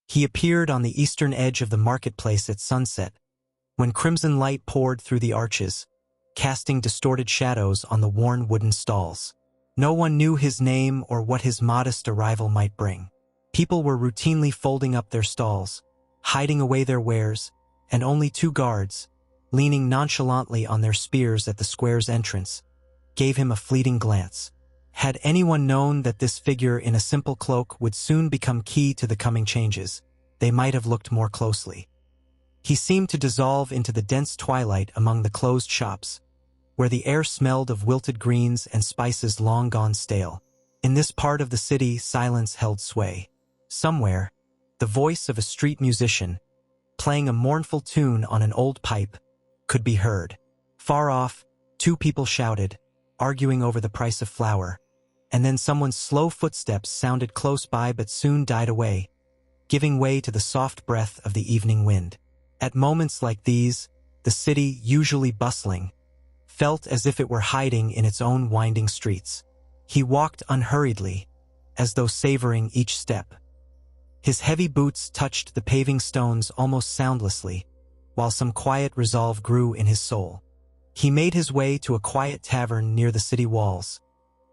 He appeared on the eastern edge of the marketplace at sunset, when crimson light poured through the arches, casting distorted shadows on the worn wooden stalls. No one knew his name or what his modest arrival might bring. People were routinely folding up their stalls, hiding away their wares, and only 2 guards, leaning nonchalantly on their spears at the square's entrance, gave him a fleeting glance. Had anyone known that this figure in a simple cloak would soon become key to the coming changes, they might have looked more closely. He seemed to dissolve into the dense twilight among the closed shops, where the air smelled of wilted greens and spices long gone stale. In this part of the city, silence held sway. Somewhere, the voice of a street musician, playing a mournful tune on an old pipe, could be heard. Far off, 2 people shouted, arguing over the price of flour, and then someone's slow footsteps sounded close by but soon died away, giving way to the soft breath of the evening wind. At moments like these, the city, usually bustling, felt as if it were hiding in its own winding streets. He walked unhurriedly, as though savoring each step. His heavy boots touched the paving stones almost soundlessly, while some quiet resolve grew in his soul. He made his way to a quiet tavern near the city walls,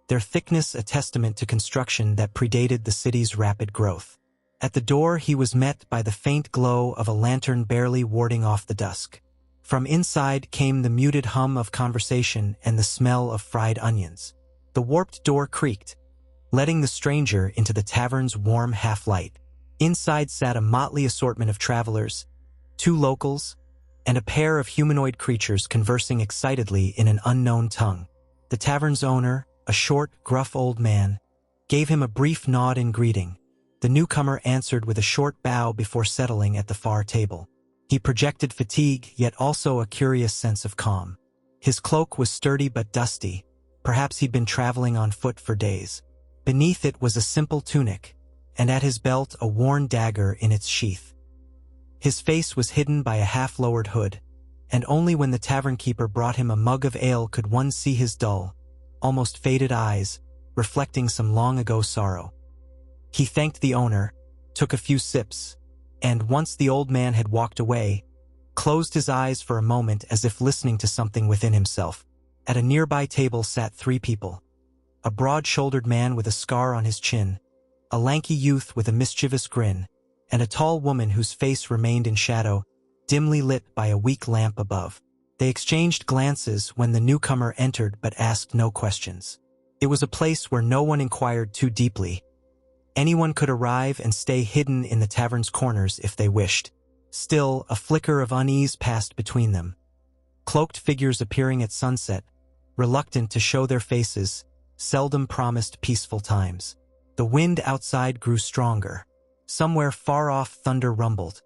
their thickness a testament to construction that predated the city's rapid growth. At the door he was met by the faint glow of a lantern barely warding off the dusk. From inside came the muted hum of conversation and the smell of fried onions. The warped door creaked, letting the stranger into the tavern's warm half-light. Inside sat a motley assortment of travelers, 2 locals, and a pair of humanoid creatures conversing excitedly in an unknown tongue. The tavern's owner, a short, gruff old man, gave him a brief nod in greeting. The newcomer answered with a short bow before settling at the far table. He projected fatigue, yet also a curious sense of calm. His cloak was sturdy but dusty. Perhaps he'd been traveling on foot for days. Beneath it was a simple tunic, and at his belt a worn dagger in its sheath. His face was hidden by a half-lowered hood, and only when the tavern keeper brought him a mug of ale could one see his dull, almost faded eyes, reflecting some long-ago sorrow. He thanked the owner, took a few sips, and once the old man had walked away, closed his eyes for a moment as if listening to something within himself. At a nearby table sat 3 people. A broad-shouldered man with a scar on his chin, a lanky youth with a mischievous grin, and a tall woman whose face remained in shadow, dimly lit by a weak lamp above. They exchanged glances when the newcomer entered but asked no questions. It was a place where no one inquired too deeply. Anyone could arrive and stay hidden in the tavern's corners if they wished. Still, a flicker of unease passed between them. Cloaked figures appearing at sunset, reluctant to show their faces, seldom promised peaceful times. The wind outside grew stronger. Somewhere far off thunder rumbled,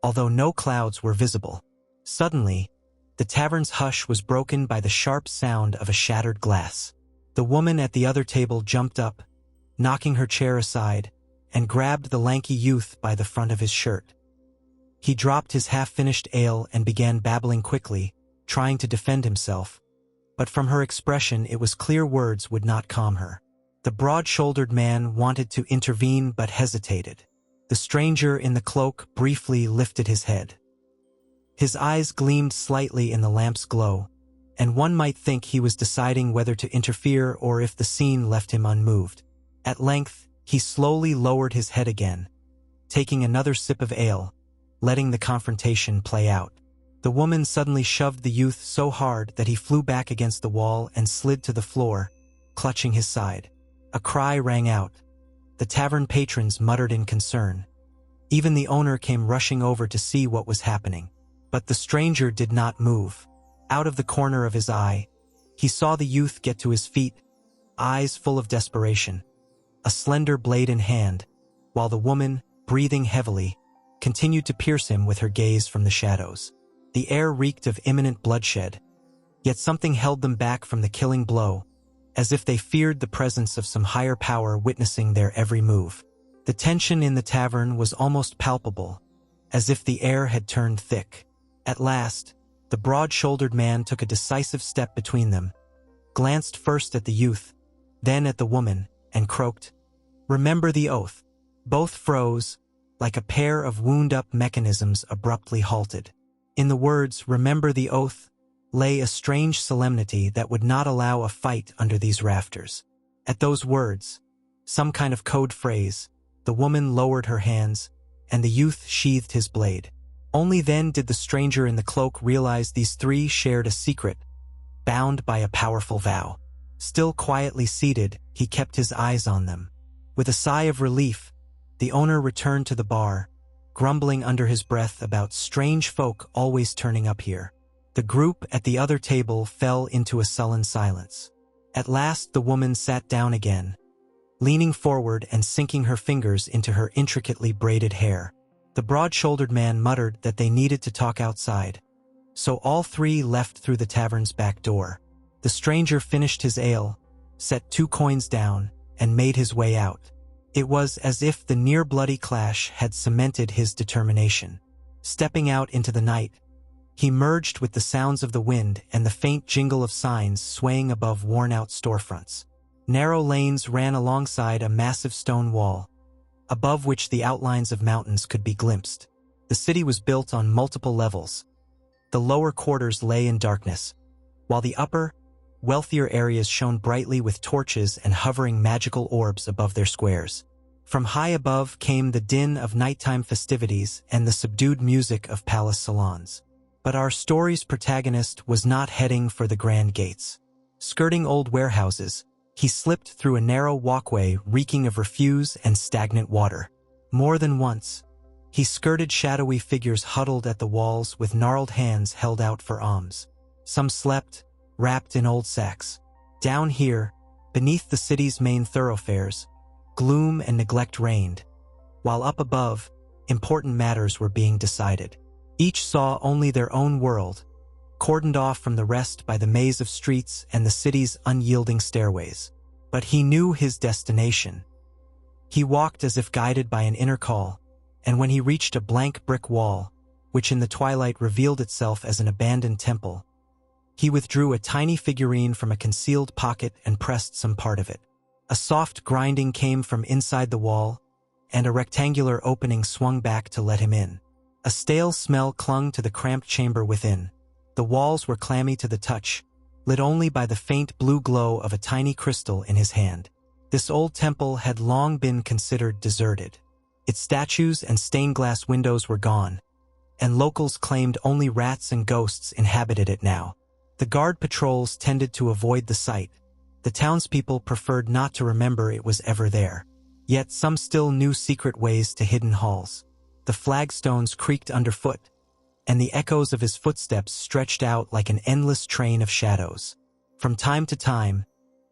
although no clouds were visible. Suddenly, the tavern's hush was broken by the sharp sound of a shattered glass. The woman at the other table jumped up, knocking her chair aside, and grabbed the lanky youth by the front of his shirt. He dropped his half-finished ale and began babbling quickly, trying to defend himself, but from her expression it was clear words would not calm her. The broad-shouldered man wanted to intervene but hesitated. The stranger in the cloak briefly lifted his head. His eyes gleamed slightly in the lamp's glow, and one might think he was deciding whether to interfere or if the scene left him unmoved. At length, he slowly lowered his head again, taking another sip of ale, letting the confrontation play out. The woman suddenly shoved the youth so hard that he flew back against the wall and slid to the floor, clutching his side. A cry rang out. The tavern patrons muttered in concern. Even the owner came rushing over to see what was happening. But the stranger did not move. Out of the corner of his eye, he saw the youth get to his feet, eyes full of desperation, a slender blade in hand, while the woman, breathing heavily, continued to pierce him with her gaze from the shadows. The air reeked of imminent bloodshed, yet something held them back from the killing blow, as if they feared the presence of some higher power witnessing their every move. The tension in the tavern was almost palpable, as if the air had turned thick. At last, the broad-shouldered man took a decisive step between them, glanced first at the youth, then at the woman, and croaked, "Remember the oath." Both froze, like a pair of wound-up mechanisms abruptly halted. In the words, "Remember the oath," lay a strange solemnity that would not allow a fight under these rafters. At those words, some kind of code phrase, the woman lowered her hands, and the youth sheathed his blade. Only then did the stranger in the cloak realize these three shared a secret, bound by a powerful vow. Still quietly seated, he kept his eyes on them. With a sigh of relief, the owner returned to the bar, grumbling under his breath about strange folk always turning up here. The group at the other table fell into a sullen silence. At last the woman sat down again, leaning forward and sinking her fingers into her intricately braided hair. The broad-shouldered man muttered that they needed to talk outside, so all three left through the tavern's back door. The stranger finished his ale, set 2 coins down, and made his way out. It was as if the near-bloody clash had cemented his determination. Stepping out into the night, he merged with the sounds of the wind and the faint jingle of signs swaying above worn-out storefronts. Narrow lanes ran alongside a massive stone wall, above which the outlines of mountains could be glimpsed. The city was built on multiple levels. The lower quarters lay in darkness, while the upper, wealthier areas shone brightly with torches and hovering magical orbs above their squares. From high above came the din of nighttime festivities and the subdued music of palace salons. But our story's protagonist was not heading for the grand gates. Skirting old warehouses, he slipped through a narrow walkway reeking of refuse and stagnant water. More than once, he skirted shadowy figures huddled at the walls with gnarled hands held out for alms. Some slept, wrapped in old sacks. Down here, beneath the city's main thoroughfares, gloom and neglect reigned, while up above, important matters were being decided. Each saw only their own world, cordoned off from the rest by the maze of streets and the city's unyielding stairways. But he knew his destination. He walked as if guided by an inner call, and when he reached a blank brick wall, which in the twilight revealed itself as an abandoned temple, he withdrew a tiny figurine from a concealed pocket and pressed some part of it. A soft grinding came from inside the wall, and a rectangular opening swung back to let him in. A stale smell clung to the cramped chamber within. The walls were clammy to the touch, lit only by the faint blue glow of a tiny crystal in his hand. This old temple had long been considered deserted. Its statues and stained-glass windows were gone, and locals claimed only rats and ghosts inhabited it now. The guard patrols tended to avoid the site. The townspeople preferred not to remember it was ever there. Yet some still knew secret ways to hidden halls. The flagstones creaked underfoot, and the echoes of his footsteps stretched out like an endless train of shadows. From time to time,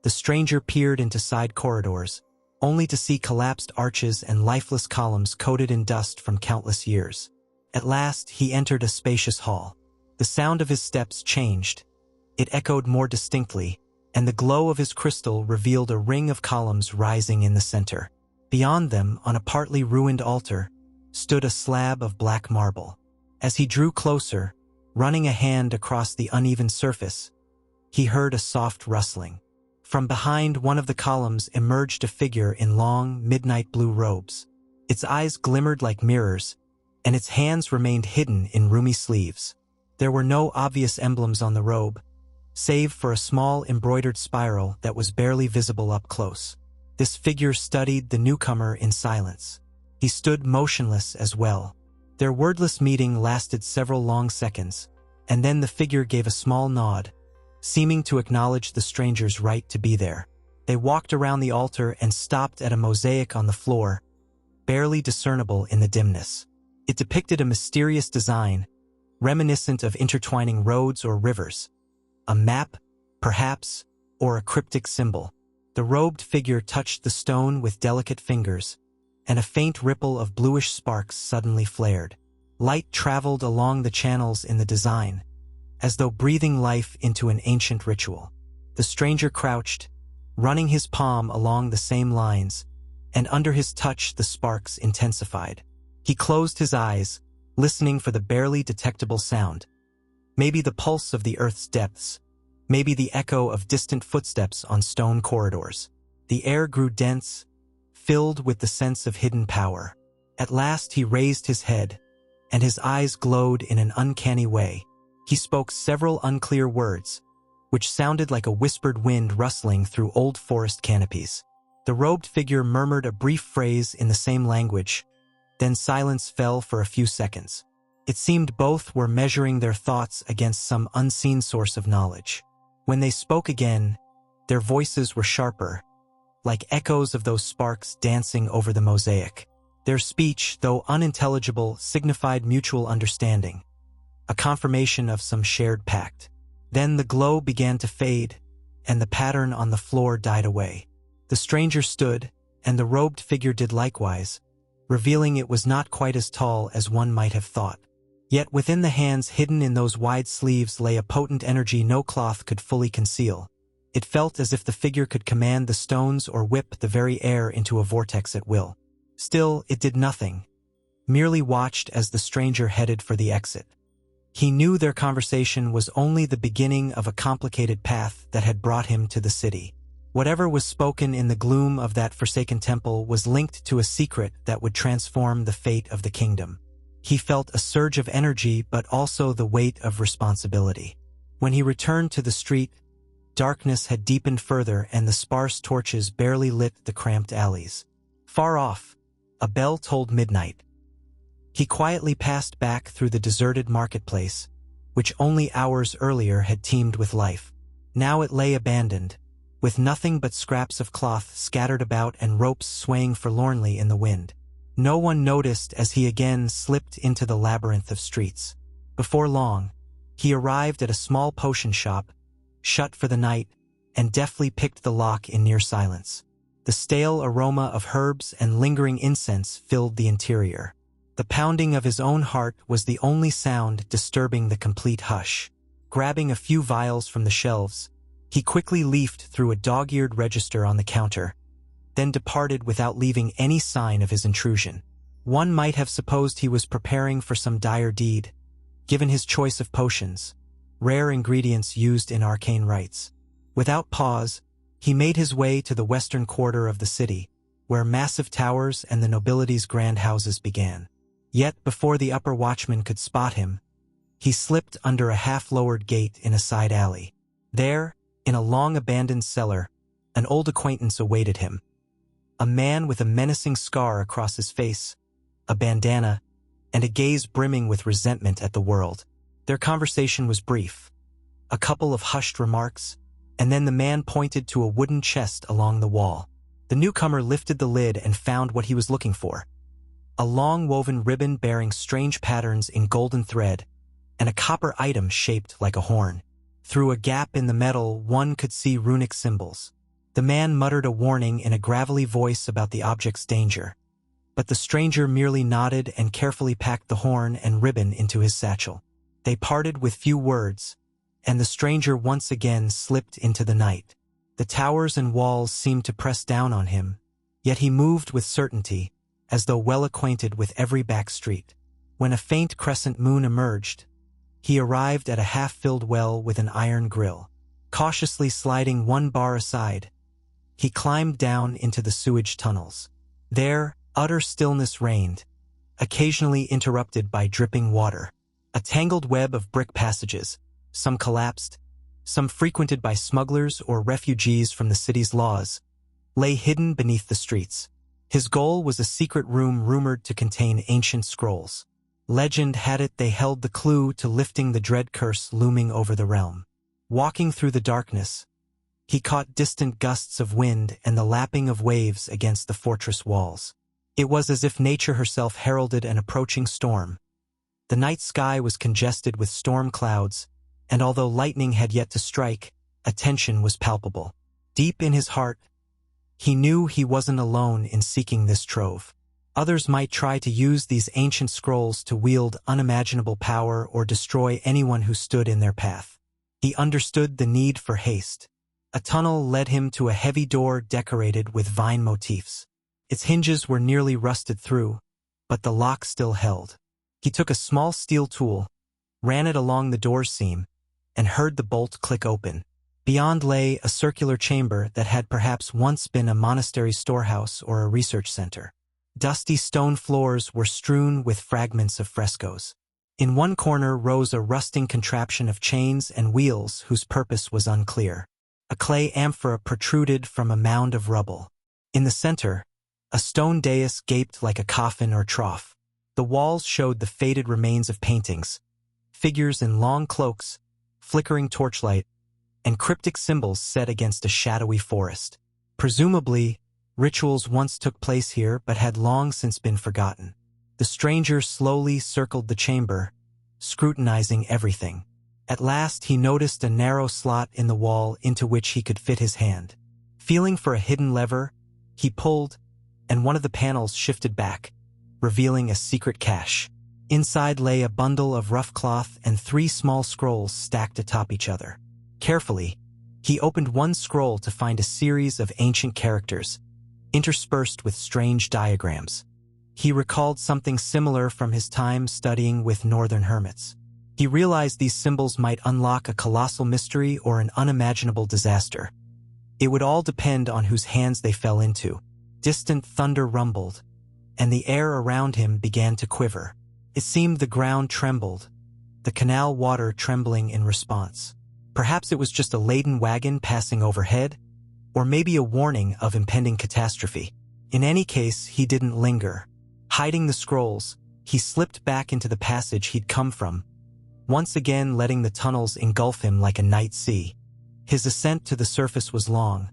the stranger peered into side corridors, only to see collapsed arches and lifeless columns coated in dust from countless years. At last, he entered a spacious hall. The sound of his steps changed. It echoed more distinctly, and the glow of his crystal revealed a ring of columns rising in the center. Beyond them, on a partly ruined altar, stood a slab of black marble. As he drew closer, running a hand across the uneven surface, he heard a soft rustling. From behind one of the columns emerged a figure in long, midnight blue robes. Its eyes glimmered like mirrors, and its hands remained hidden in roomy sleeves. There were no obvious emblems on the robe, save for a small embroidered spiral that was barely visible up close. This figure studied the newcomer in silence. He stood motionless as well. Their wordless meeting lasted several long seconds, and then the figure gave a small nod, seeming to acknowledge the stranger's right to be there. They walked around the altar and stopped at a mosaic on the floor, barely discernible in the dimness. It depicted a mysterious design, reminiscent of intertwining roads or rivers. A map, perhaps, or a cryptic symbol. The robed figure touched the stone with delicate fingers, and a faint ripple of bluish sparks suddenly flared. Light traveled along the channels in the design, as though breathing life into an ancient ritual. The stranger crouched, running his palm along the same lines, and under his touch the sparks intensified. He closed his eyes, listening for the barely detectable sound. Maybe the pulse of the earth's depths, maybe the echo of distant footsteps on stone corridors. The air grew dense, filled with the sense of hidden power. At last he raised his head, and his eyes glowed in an uncanny way. He spoke several unclear words, which sounded like a whispered wind rustling through old forest canopies. The robed figure murmured a brief phrase in the same language, then silence fell for a few seconds. It seemed both were measuring their thoughts against some unseen source of knowledge. When they spoke again, their voices were sharper, like echoes of those sparks dancing over the mosaic. Their speech, though unintelligible, signified mutual understanding, a confirmation of some shared pact. Then the glow began to fade, and the pattern on the floor died away. The stranger stood, and the robed figure did likewise, revealing it was not quite as tall as one might have thought. Yet within the hands hidden in those wide sleeves lay a potent energy no cloth could fully conceal. It felt as if the figure could command the stones or whip the very air into a vortex at will. Still, it did nothing, merely watched as the stranger headed for the exit. He knew their conversation was only the beginning of a complicated path that had brought him to the city. Whatever was spoken in the gloom of that forsaken temple was linked to a secret that would transform the fate of the kingdom. He felt a surge of energy but also the weight of responsibility. When he returned to the street, darkness had deepened further and the sparse torches barely lit the cramped alleys. Far off, a bell tolled midnight. He quietly passed back through the deserted marketplace, which only hours earlier had teemed with life. Now it lay abandoned, with nothing but scraps of cloth scattered about and ropes swaying forlornly in the wind. No one noticed as he again slipped into the labyrinth of streets. Before long, he arrived at a small potion shop, shut for the night, and deftly picked the lock in near silence. The stale aroma of herbs and lingering incense filled the interior. The pounding of his own heart was the only sound disturbing the complete hush. Grabbing a few vials from the shelves, he quickly leafed through a dog-eared register on the counter, then departed without leaving any sign of his intrusion. One might have supposed he was preparing for some dire deed, given his choice of potions, rare ingredients used in arcane rites. Without pause, he made his way to the western quarter of the city, where massive towers and the nobility's grand houses began. Yet before the upper watchman could spot him, he slipped under a half-lowered gate in a side alley. There, in a long-abandoned cellar, an old acquaintance awaited him. A man with a menacing scar across his face, a bandana, and a gaze brimming with resentment at the world. Their conversation was brief, a couple of hushed remarks, and then the man pointed to a wooden chest along the wall. The newcomer lifted the lid and found what he was looking for: a long woven ribbon bearing strange patterns in golden thread, and a copper item shaped like a horn. Through a gap in the metal, one could see runic symbols. The man muttered a warning in a gravelly voice about the object's danger, but the stranger merely nodded and carefully packed the horn and ribbon into his satchel. They parted with few words, and the stranger once again slipped into the night. The towers and walls seemed to press down on him, yet he moved with certainty, as though well acquainted with every back street. When a faint crescent moon emerged, he arrived at a half-filled well with an iron grill. Cautiously sliding one bar aside, he climbed down into the sewage tunnels. There, utter stillness reigned, occasionally interrupted by dripping water. A tangled web of brick passages, some collapsed, some frequented by smugglers or refugees from the city's laws, lay hidden beneath the streets. His goal was a secret room rumored to contain ancient scrolls. Legend had it they held the clue to lifting the dread curse looming over the realm. Walking through the darkness, he caught distant gusts of wind and the lapping of waves against the fortress walls. It was as if nature herself heralded an approaching storm. The night sky was congested with storm clouds, and although lightning had yet to strike, a tension was palpable. Deep in his heart, he knew he wasn't alone in seeking this trove. Others might try to use these ancient scrolls to wield unimaginable power or destroy anyone who stood in their path. He understood the need for haste. A tunnel led him to a heavy door decorated with vine motifs. Its hinges were nearly rusted through, but the lock still held. He took a small steel tool, ran it along the door's seam, and heard the bolt click open. Beyond lay a circular chamber that had perhaps once been a monastery storehouse or a research center. Dusty stone floors were strewn with fragments of frescoes. In one corner rose a rusting contraption of chains and wheels whose purpose was unclear. A clay amphora protruded from a mound of rubble. In the center, a stone dais gaped like a coffin or trough. The walls showed the faded remains of paintings, figures in long cloaks, flickering torchlight, and cryptic symbols set against a shadowy forest. Presumably, rituals once took place here but had long since been forgotten. The stranger slowly circled the chamber, scrutinizing everything. At last he noticed a narrow slot in the wall into which he could fit his hand. Feeling for a hidden lever, he pulled, and one of the panels shifted back, revealing a secret cache. Inside lay a bundle of rough cloth and 3 small scrolls stacked atop each other. Carefully, he opened one scroll to find a series of ancient characters, interspersed with strange diagrams. He recalled something similar from his time studying with northern hermits. He realized these symbols might unlock a colossal mystery or an unimaginable disaster. It would all depend on whose hands they fell into. Distant thunder rumbled, and the air around him began to quiver. It seemed the ground trembled, the canal water trembling in response. Perhaps it was just a laden wagon passing overhead, or maybe a warning of impending catastrophe. In any case, he didn't linger. Hiding the scrolls, he slipped back into the passage he'd come from, once again letting the tunnels engulf him like a night sea. His ascent to the surface was long,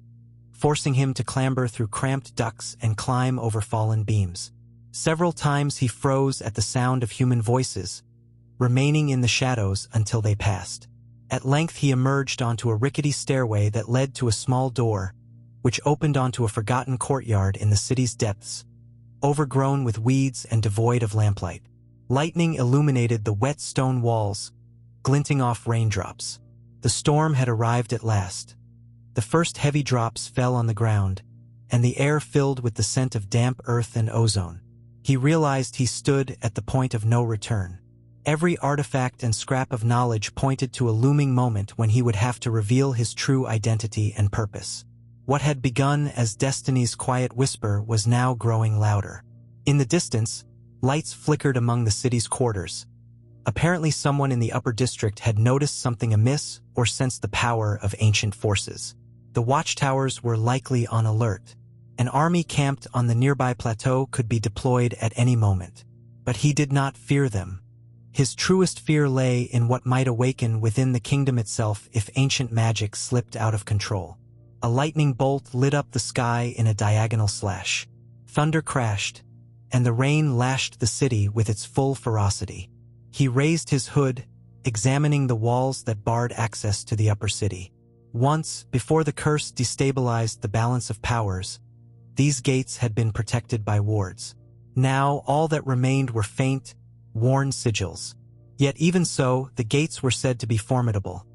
forcing him to clamber through cramped ducts and climb over fallen beams. Several times he froze at the sound of human voices, remaining in the shadows until they passed. At length he emerged onto a rickety stairway that led to a small door, which opened onto a forgotten courtyard in the city's depths, overgrown with weeds and devoid of lamplight. Lightning illuminated the wet stone walls, glinting off raindrops. The storm had arrived at last. The first heavy drops fell on the ground, and the air filled with the scent of damp earth and ozone. He realized he stood at the point of no return. Every artifact and scrap of knowledge pointed to a looming moment when he would have to reveal his true identity and purpose. What had begun as destiny's quiet whisper was now growing louder. In the distance, lights flickered among the city's quarters. Apparently someone in the upper district had noticed something amiss or sensed the power of ancient forces. The watchtowers were likely on alert. An army camped on the nearby plateau could be deployed at any moment. But he did not fear them. His truest fear lay in what might awaken within the kingdom itself if ancient magic slipped out of control. A lightning bolt lit up the sky in a diagonal slash. Thunder crashed, and the rain lashed the city with its full ferocity. He raised his hood, examining the walls that barred access to the upper city. Once, before the curse destabilized the balance of powers, these gates had been protected by wards. Now all that remained were faint, worn sigils. Yet even so, the gates were said to be formidable.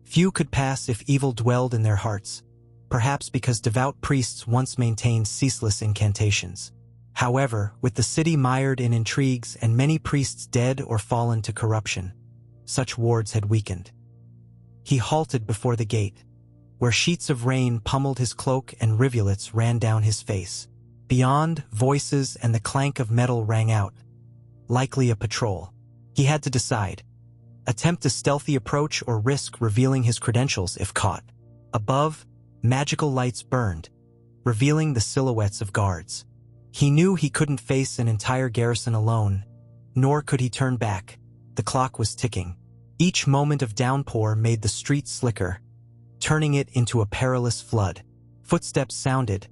Few could pass if evil dwelled in their hearts, perhaps because devout priests once maintained ceaseless incantations. However, with the city mired in intrigues and many priests dead or fallen to corruption, such wards had weakened. He halted before the gate, where sheets of rain pummeled his cloak and rivulets ran down his face. Beyond, voices and the clank of metal rang out. Likely a patrol. He had to decide. Attempt a stealthy approach or risk revealing his credentials if caught. Above, magical lights burned, revealing the silhouettes of guards. He knew he couldn't face an entire garrison alone, nor could he turn back. The clock was ticking. Each moment of downpour made the street slicker, turning it into a perilous flood. Footsteps sounded,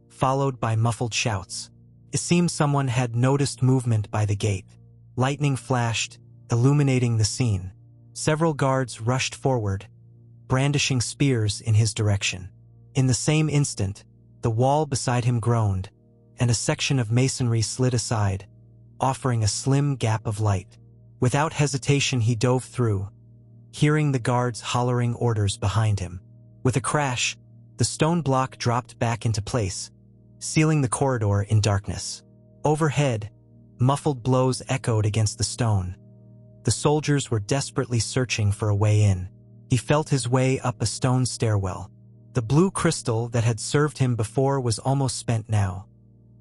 followed by muffled shouts. It seemed someone had noticed movement by the gate. Lightning flashed, illuminating the scene. Several guards rushed forward, brandishing spears in his direction. In the same instant, the wall beside him groaned, and a section of masonry slid aside, offering a slim gap of light. Without hesitation he dove through, hearing the guards hollering orders behind him. With a crash, the stone block dropped back into place, sealing the corridor in darkness. Overhead, muffled blows echoed against the stone. The soldiers were desperately searching for a way in. He felt his way up a stone stairwell. The blue crystal that had served him before was almost spent now.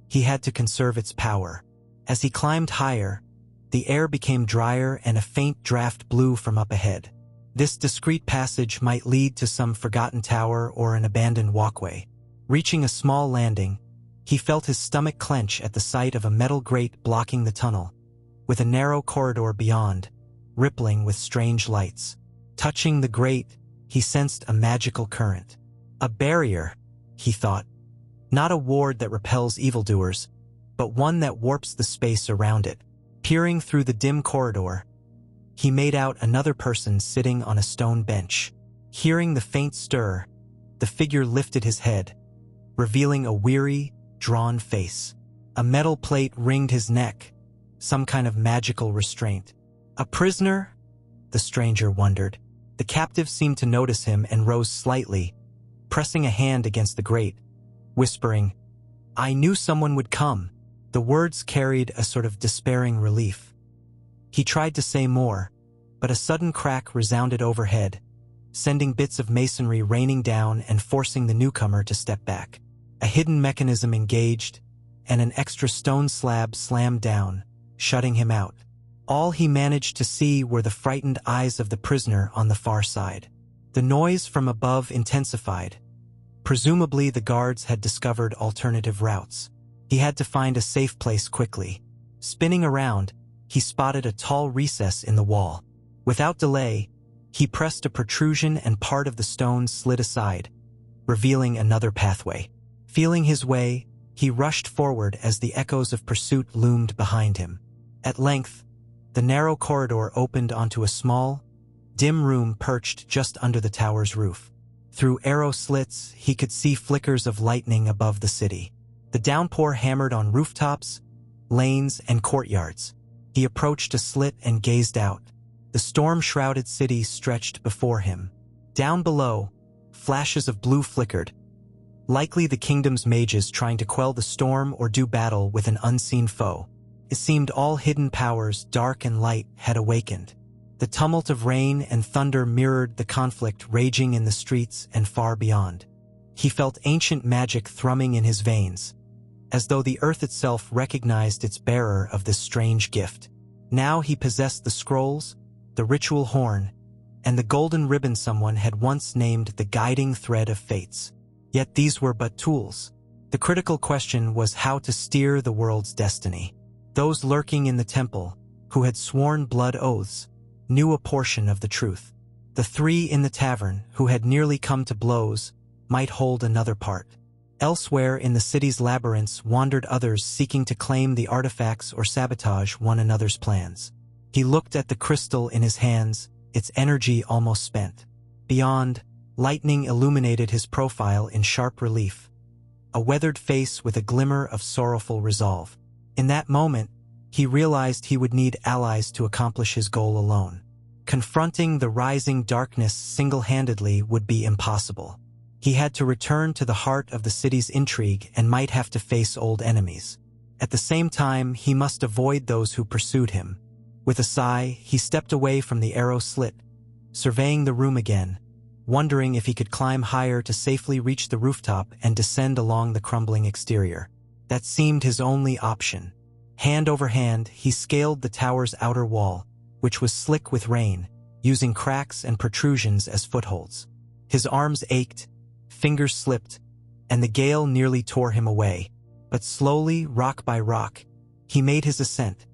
he had to conserve its power. As he climbed higher, the air became drier and a faint draft blew from up ahead. This discreet passage might lead to some forgotten tower or an abandoned walkway. Reaching a small landing, he felt his stomach clench at the sight of a metal grate blocking the tunnel, with a narrow corridor beyond, rippling with strange lights. Touching the grate, he sensed a magical current. A barrier, he thought. Not a ward that repels evildoers, but one that warps the space around it. Peering through the dim corridor, he made out another person sitting on a stone bench. Hearing the faint stir, the figure lifted his head, revealing a weary, drawn face. A metal plate ringed his neck, some kind of magical restraint. A prisoner? The stranger wondered. The captive seemed to notice him and rose slightly, pressing a hand against the grate, whispering, "I knew someone would come." The words carried a sort of despairing relief. He tried to say more, but a sudden crack resounded overhead, sending bits of masonry raining down and forcing the newcomer to step back. A hidden mechanism engaged, and an extra stone slab slammed down, shutting him out. All he managed to see were the frightened eyes of the prisoner on the far side. The noise from above intensified. Presumably the guards had discovered alternative routes. He had to find a safe place quickly. Spinning around, he spotted a tall recess in the wall. Without delay, he pressed a protrusion and part of the stone slid aside, revealing another pathway. Feeling his way, he rushed forward as the echoes of pursuit loomed behind him. At length, the narrow corridor opened onto a small, dim room perched just under the tower's roof. Through arrow slits, he could see flickers of lightning above the city. The downpour hammered on rooftops, lanes, and courtyards. He approached a slit and gazed out. The storm-shrouded city stretched before him. Down below, flashes of blue flickered, likely the kingdom's mages trying to quell the storm or do battle with an unseen foe. It seemed all hidden powers, dark and light, had awakened. The tumult of rain and thunder mirrored the conflict raging in the streets and far beyond. He felt ancient magic thrumming in his veins, as though the earth itself recognized its bearer of this strange gift. Now he possessed the scrolls, the ritual horn, and the golden ribbon someone had once named the guiding thread of fates. Yet these were but tools. The critical question was how to steer the world's destiny. Those lurking in the temple, who had sworn blood oaths, knew a portion of the truth. The three in the tavern, who had nearly come to blows, might hold another part. Elsewhere in the city's labyrinths wandered others seeking to claim the artifacts or sabotage one another's plans. He looked at the crystal in his hands, its energy almost spent. Beyond, lightning illuminated his profile in sharp relief, a weathered face with a glimmer of sorrowful resolve. In that moment, he realized he would need allies to accomplish his goal alone. Confronting the rising darkness single-handedly would be impossible. He had to return to the heart of the city's intrigue and might have to face old enemies. At the same time, he must avoid those who pursued him. With a sigh, he stepped away from the arrow slit, surveying the room again, wondering if he could climb higher to safely reach the rooftop and descend along the crumbling exterior. That seemed his only option. Hand over hand, he scaled the tower's outer wall, which was slick with rain, using cracks and protrusions as footholds. His arms ached, fingers slipped, and the gale nearly tore him away. But slowly, rock by rock, he made his ascent,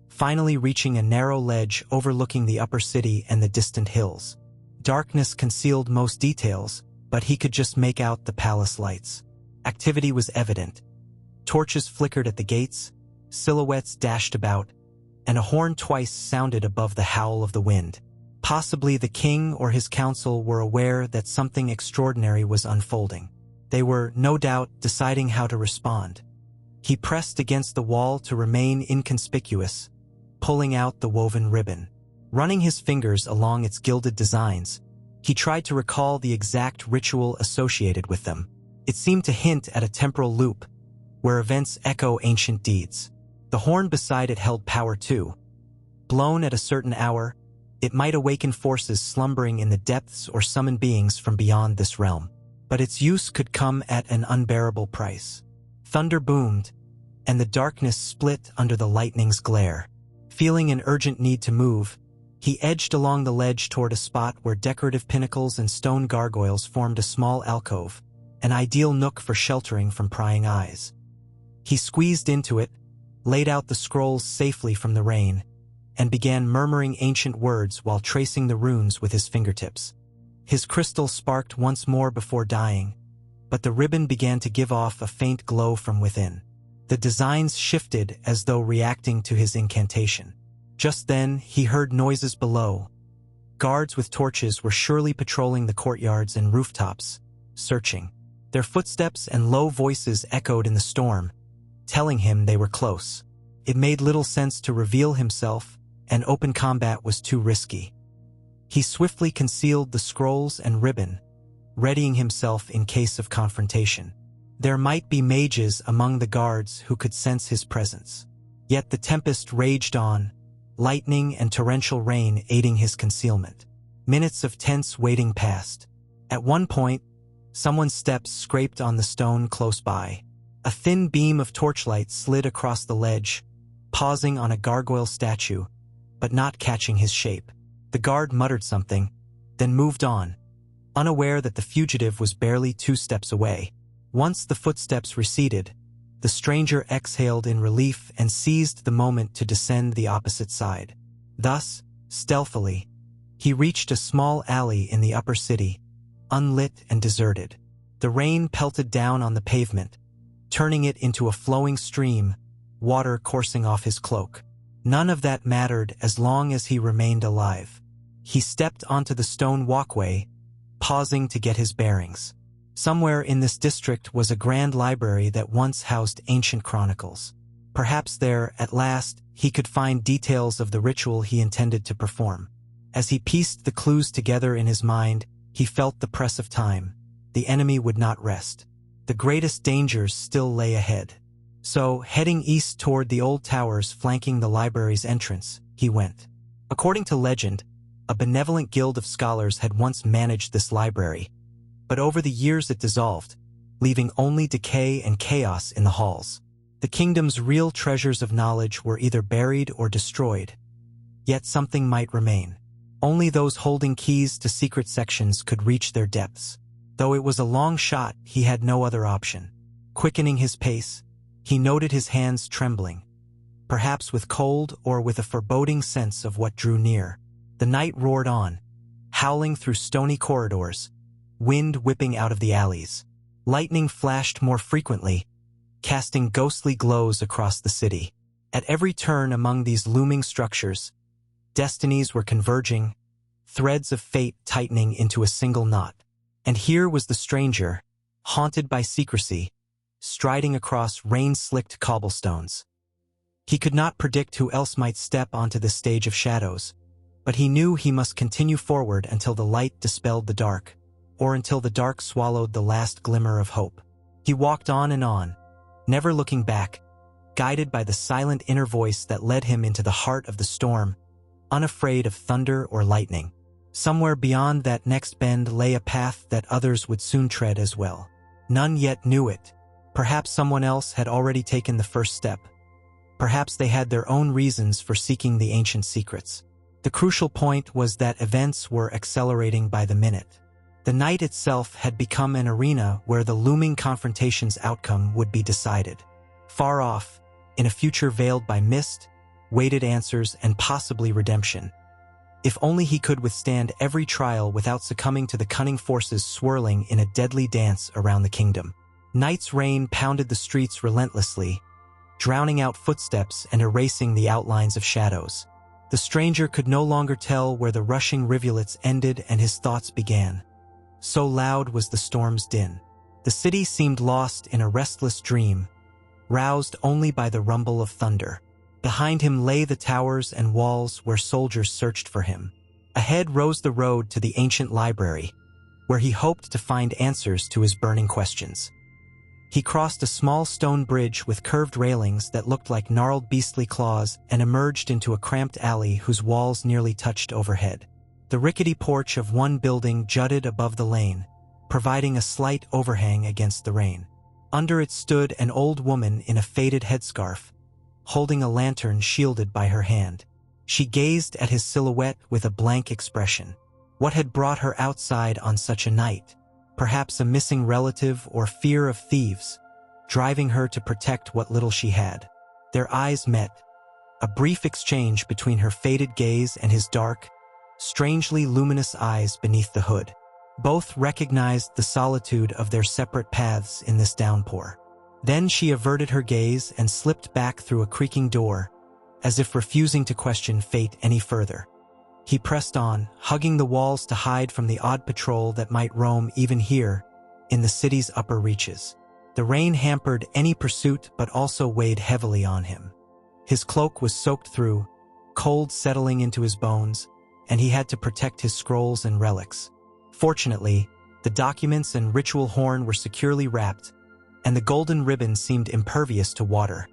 finally reaching a narrow ledge overlooking the upper city and the distant hills. Darkness concealed most details, but he could just make out the palace lights. Activity was evident. Torches flickered at the gates, silhouettes dashed about, and a horn twice sounded above the howl of the wind. Possibly the king or his council were aware that something extraordinary was unfolding. They were, no doubt, deciding how to respond. He pressed against the wall to remain inconspicuous, pulling out the woven ribbon. Running his fingers along its gilded designs, he tried to recall the exact ritual associated with them. It seemed to hint at a temporal loop, where events echo ancient deeds. The horn beside it held power too. Blown at a certain hour, it might awaken forces slumbering in the depths or summon beings from beyond this realm. But its use could come at an unbearable price. Thunder boomed, and the darkness split under the lightning's glare. Feeling an urgent need to move, he edged along the ledge toward a spot where decorative pinnacles and stone gargoyles formed a small alcove, an ideal nook for sheltering from prying eyes. He squeezed into it, laid out the scrolls safely from the rain, and began murmuring ancient words while tracing the runes with his fingertips. His crystal sparked once more before dying, but the ribbon began to give off a faint glow from within. The designs shifted as though reacting to his incantation. Just then, he heard noises below. Guards with torches were surely patrolling the courtyards and rooftops, searching. Their footsteps and low voices echoed in the storm, telling him they were close. It made little sense to reveal himself, and open combat was too risky. He swiftly concealed the scrolls and ribbon, readying himself in case of confrontation. There might be mages among the guards who could sense his presence. Yet the tempest raged on, lightning and torrential rain aiding his concealment. Minutes of tense waiting passed. At one point, someone's steps scraped on the stone close by. A thin beam of torchlight slid across the ledge, pausing on a gargoyle statue, but not catching his shape. The guard muttered something, then moved on, unaware that the fugitive was barely 2 steps away. Once the footsteps receded, the stranger exhaled in relief and seized the moment to descend the opposite side. Thus, stealthily, he reached a small alley in the upper city, unlit and deserted. The rain pelted down on the pavement, turning it into a flowing stream, water coursing off his cloak. None of that mattered as long as he remained alive. He stepped onto the stone walkway, pausing to get his bearings. Somewhere in this district was a grand library that once housed ancient chronicles. Perhaps there, at last, he could find details of the ritual he intended to perform. As he pieced the clues together in his mind, he felt the press of time. The enemy would not rest. The greatest dangers still lay ahead. So, heading east toward the old towers flanking the library's entrance, he went. According to legend, a benevolent guild of scholars had once managed this library, but over the years it dissolved, leaving only decay and chaos in the halls. The kingdom's real treasures of knowledge were either buried or destroyed. Yet something might remain. Only those holding keys to secret sections could reach their depths. Though it was a long shot, he had no other option. Quickening his pace, he noted his hands trembling, perhaps with cold or with a foreboding sense of what drew near. The night roared on, howling through stony corridors, wind whipping out of the alleys. Lightning flashed more frequently, casting ghostly glows across the city. At every turn among these looming structures, destinies were converging, threads of fate tightening into a single knot. And here was the stranger, haunted by secrecy, striding across rain-slicked cobblestones. He could not predict who else might step onto this stage of shadows, but he knew he must continue forward until the light dispelled the dark, or until the dark swallowed the last glimmer of hope. He walked on, never looking back, guided by the silent inner voice that led him into the heart of the storm, unafraid of thunder or lightning. Somewhere beyond that next bend lay a path that others would soon tread as well. None yet knew it. Perhaps someone else had already taken the first step. Perhaps they had their own reasons for seeking the ancient secrets. The crucial point was that events were accelerating by the minute. The night itself had become an arena where the looming confrontation's outcome would be decided. Far off, in a future veiled by mist, waited answers and possibly redemption. If only he could withstand every trial without succumbing to the cunning forces swirling in a deadly dance around the kingdom. Night's rain pounded the streets relentlessly, drowning out footsteps and erasing the outlines of shadows. The stranger could no longer tell where the rushing rivulets ended and his thoughts began. So loud was the storm's din. The city seemed lost in a restless dream, roused only by the rumble of thunder. Behind him lay the towers and walls where soldiers searched for him. Ahead rose the road to the ancient library, where he hoped to find answers to his burning questions. He crossed a small stone bridge with curved railings that looked like gnarled beastly claws and emerged into a cramped alley whose walls nearly touched overhead. The rickety porch of one building jutted above the lane, providing a slight overhang against the rain. Under it stood an old woman in a faded headscarf, holding a lantern shielded by her hand. She gazed at his silhouette with a blank expression. What had brought her outside on such a night? Perhaps a missing relative or fear of thieves, driving her to protect what little she had. Their eyes met, a brief exchange between her faded gaze and his dark, strangely luminous eyes beneath the hood. Both recognized the solitude of their separate paths in this downpour. Then she averted her gaze and slipped back through a creaking door, as if refusing to question fate any further. He pressed on, hugging the walls to hide from the odd patrol that might roam even here, in the city's upper reaches. The rain hampered any pursuit but also weighed heavily on him. His cloak was soaked through, cold settling into his bones, and he had to protect his scrolls and relics. Fortunately, the documents and ritual horn were securely wrapped, and the golden ribbon seemed impervious to water.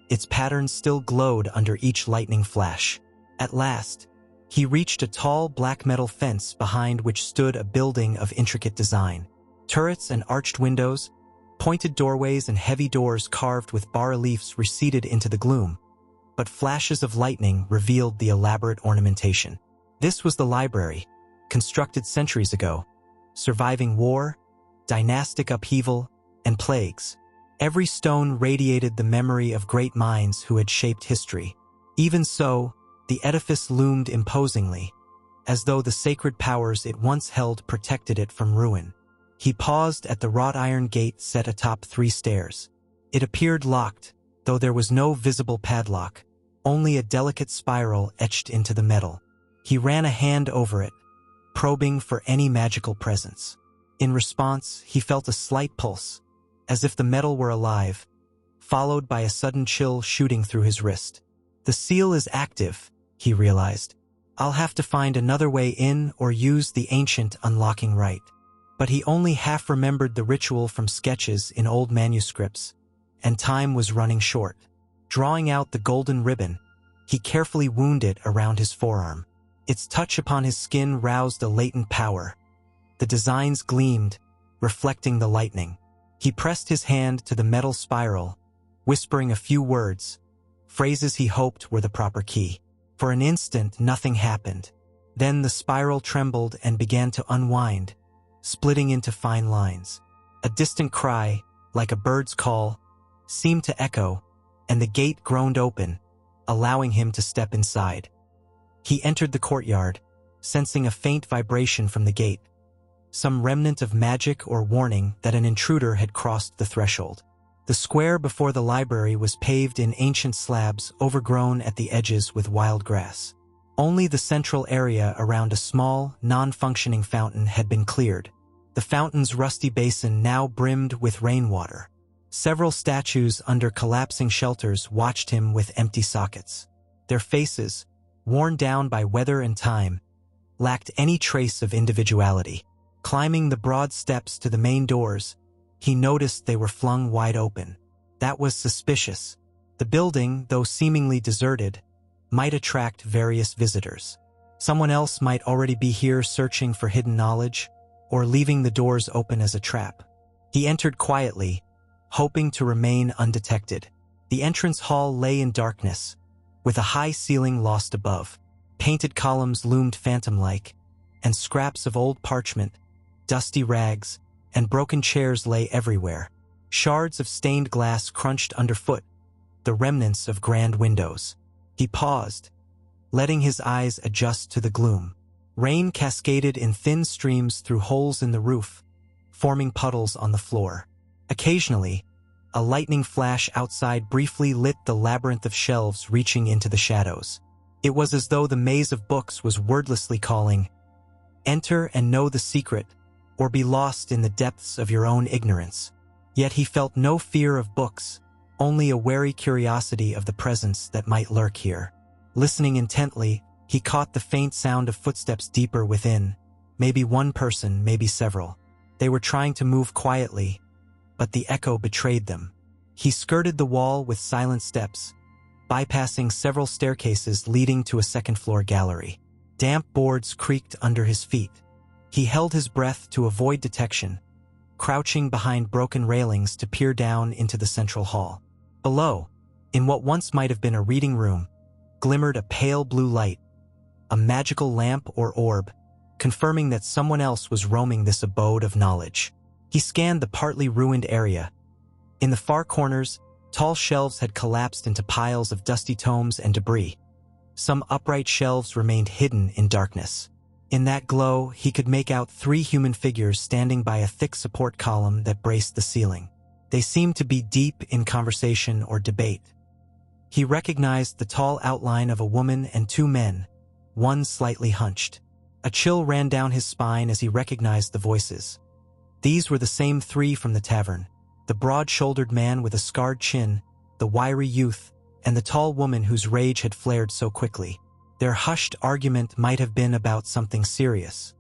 Its patterns still glowed under each lightning flash. At last, he reached a tall black metal fence behind which stood a building of intricate design. Turrets and arched windows, pointed doorways and heavy doors carved with bas-reliefs receded into the gloom, but flashes of lightning revealed the elaborate ornamentation. This was the library, constructed centuries ago, surviving war, dynastic upheaval, and plagues. Every stone radiated the memory of great minds who had shaped history. Even so, the edifice loomed imposingly, as though the sacred powers it once held protected it from ruin. He paused at the wrought iron gate set atop 3 stairs. It appeared locked, though there was no visible padlock, only a delicate spiral etched into the metal. He ran a hand over it, probing for any magical presence. In response, he felt a slight pulse, as if the metal were alive, followed by a sudden chill shooting through his wrist. The seal is active, he realized. I'll have to find another way in or use the ancient unlocking rite. But he only half remembered the ritual from sketches in old manuscripts, and time was running short. Drawing out the golden ribbon, he carefully wound it around his forearm. Its touch upon his skin roused a latent power. The designs gleamed, reflecting the lightning. He pressed his hand to the metal spiral, whispering a few words, phrases he hoped were the proper key. For an instant, nothing happened. Then the spiral trembled and began to unwind, splitting into fine lines. A distant cry, like a bird's call, seemed to echo, and the gate groaned open, allowing him to step inside. He entered the courtyard, sensing a faint vibration from the gate, some remnant of magic or warning that an intruder had crossed the threshold. The square before the library was paved in ancient slabs overgrown at the edges with wild grass. Only the central area around a small, non-functioning fountain had been cleared. The fountain's rusty basin now brimmed with rainwater. Several statues under collapsing shelters watched him with empty sockets. Their faces, worn down by weather and time, lacked any trace of individuality. Climbing the broad steps to the main doors, he noticed they were flung wide open. That was suspicious. The building, though seemingly deserted, might attract various visitors. Someone else might already be here searching for hidden knowledge, or leaving the doors open as a trap. He entered quietly, hoping to remain undetected. The entrance hall lay in darkness, with a high ceiling lost above. Painted columns loomed phantom-like, and scraps of old parchment, dusty rags, and broken chairs lay everywhere. Shards of stained glass crunched underfoot, the remnants of grand windows. He paused, letting his eyes adjust to the gloom. Rain cascaded in thin streams through holes in the roof, forming puddles on the floor. Occasionally, a lightning flash outside briefly lit the labyrinth of shelves reaching into the shadows. It was as though the maze of books was wordlessly calling, "Enter and know the secret, or be lost in the depths of your own ignorance." Yet he felt no fear of books, only a wary curiosity of the presence that might lurk here. Listening intently, he caught the faint sound of footsteps deeper within. Maybe one person, maybe several. They were trying to move quietly, but the echo betrayed them. He skirted the wall with silent steps, bypassing several staircases leading to a second-floor gallery. Damp boards creaked under his feet. He held his breath to avoid detection, crouching behind broken railings to peer down into the central hall. Below, in what once might have been a reading room, glimmered a pale blue light, a magical lamp or orb, confirming that someone else was roaming this abode of knowledge. He scanned the partly ruined area. In the far corners, tall shelves had collapsed into piles of dusty tomes and debris. Some upright shelves remained hidden in darkness. In that glow, he could make out 3 human figures standing by a thick support column that braced the ceiling. They seemed to be deep in conversation or debate. He recognized the tall outline of a woman and 2 men, one slightly hunched. A chill ran down his spine as he recognized the voices. These were the same 3 from the tavern: the broad-shouldered man with a scarred chin, the wiry youth, and the tall woman whose rage had flared so quickly. Their hushed argument might have been about something serious.